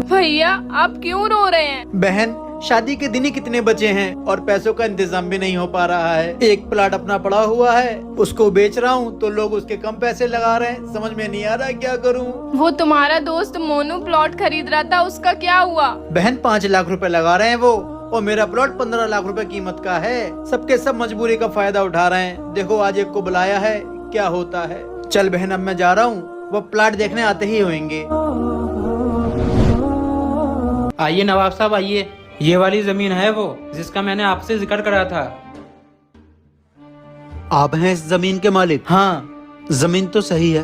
भैया आप क्यों रो रहे हैं? बहन, शादी के दिन ही कितने बचे हैं और पैसों का इंतजाम भी नहीं हो पा रहा है। एक प्लाट अपना पड़ा हुआ है, उसको बेच रहा हूँ तो लोग उसके कम पैसे लगा रहे हैं। समझ में नहीं आ रहा क्या करूँ। वो तुम्हारा दोस्त मोनू प्लॉट खरीद रहा था, उसका क्या हुआ? बहन 5 लाख रुपए लगा रहे हैं वो, और मेरा प्लॉट 15 लाख रुपए कीमत का है। सबके सब मजबूरी का फायदा उठा रहे हैं। देखो आज एक को बुलाया है, क्या होता है। चल बहन अब मैं जा रहा हूँ, वो प्लाट देखने आते ही होंगे। आइए नवाब साहब आइए, ये वाली जमीन है वो जिसका मैंने आपसे जिक्र करा था। आप हैं इस जमीन के मालिक? हाँ, जमीन तो सही है,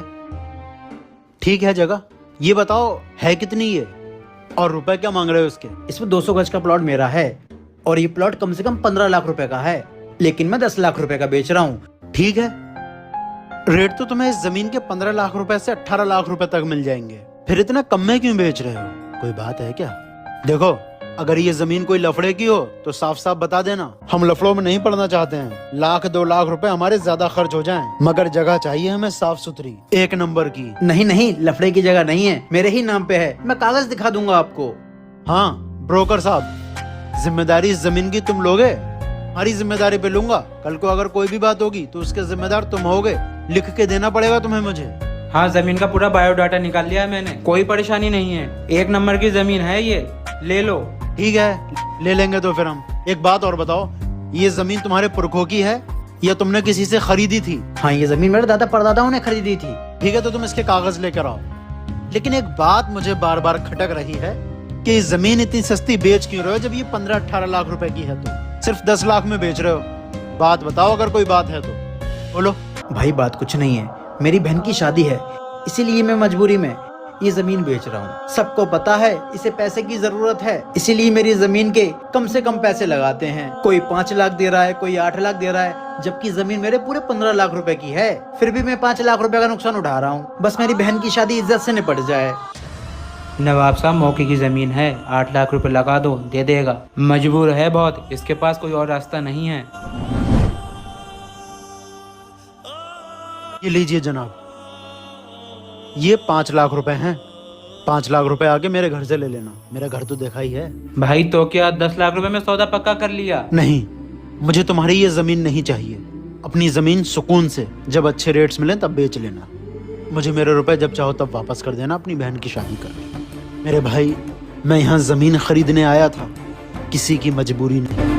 ठीक है जगह। ये बताओ है कितनी ये, और रुपए क्या मांग रहे हो इसके? इसमें 200 गज का प्लॉट मेरा है, और ये प्लॉट कम से कम 15 लाख रुपए का है, लेकिन मैं 10 लाख रुपए का बेच रहा हूँ। ठीक है, रेट तो तुम्हें इस जमीन के 15 लाख रुपए से 18 लाख रुपए तक मिल जाएंगे। फिर इतना कम में क्यों बेच रहे हो? कोई बात है क्या? देखो अगर ये जमीन कोई लफड़े की हो तो साफ साफ बता देना, हम लफड़ों में नहीं पड़ना चाहते हैं। 1-2 लाख रुपए हमारे ज्यादा खर्च हो जाएं, मगर जगह चाहिए हमें साफ सुथरी, 1 नंबर की। नहीं नहीं, लफड़े की जगह नहीं है, मेरे ही नाम पे है, मैं कागज दिखा दूंगा आपको। हाँ ब्रोकर साहब, जिम्मेदारी इस जमीन की तुम लोगे? हमारी जिम्मेदारी पे लूंगा। कल को अगर कोई भी बात होगी तो उसके जिम्मेदार तुम होगे। लिख के देना पड़ेगा तुम्हें मुझे। हाँ, जमीन का पूरा बायोडाटा निकाल लिया है मैंने, कोई परेशानी नहीं है। 1 नंबर की जमीन है ये, ले लो। ठीक है, ले लेंगे तो फिर हम। एक बात और बताओ, ये जमीन तुम्हारे पुरखों की है या तुमने किसी से खरीदी थी? हाँ, ये जमीन मेरे दादा परदादाओं ने खरीदी थी। ठीक है, तो तुम इसके कागज लेकर आओ। लेकिन एक बात मुझे बार बार खटक रही है कि ये जमीन इतनी सस्ती बेच क्यों रहे हो जब ये 15-18 लाख रुपए की है तो सिर्फ 10 लाख में बेच रहे हो। बात बताओ, अगर कोई बात है तो बोलो। भाई बात कुछ नहीं है, मेरी बहन की शादी है, इसीलिए मैं मजबूरी में ये जमीन बेच रहा हूँ। सबको पता है इसे पैसे की जरूरत है, इसीलिए मेरी जमीन के कम से कम पैसे लगाते हैं। कोई 5 लाख दे रहा है, कोई 8 लाख दे रहा है, जबकि जमीन मेरे पूरे 15 लाख रुपए की है। फिर भी मैं 5 लाख रुपए का नुकसान उठा रहा हूँ, बस मेरी बहन की शादी इज्जत से निपट जाए। नवाब साहब मौके की जमीन है, 8 लाख रुपए लगा दो, दे देगा। मजबूर है बहुत, इसके पास कोई और रास्ता नहीं है। ये लीजिए जनाब, ये 5 लाख रुपए हैं। 5 लाख रुपए आगे मेरे घर से ले लेना, मेरा घर तो देखा ही है। भाई तो क्या 10 लाख रुपए में सौदा पक्का कर लिया? नहीं, मुझे तुम्हारी ये जमीन नहीं चाहिए। अपनी जमीन सुकून से जब अच्छे रेट्स मिले तब बेच लेना। मुझे मेरे रुपए जब चाहो तब वापस कर देना, अपनी बहन की शादी कर। मेरे भाई, मैं यहाँ जमीन खरीदने आया था, किसी की मजबूरी नहीं।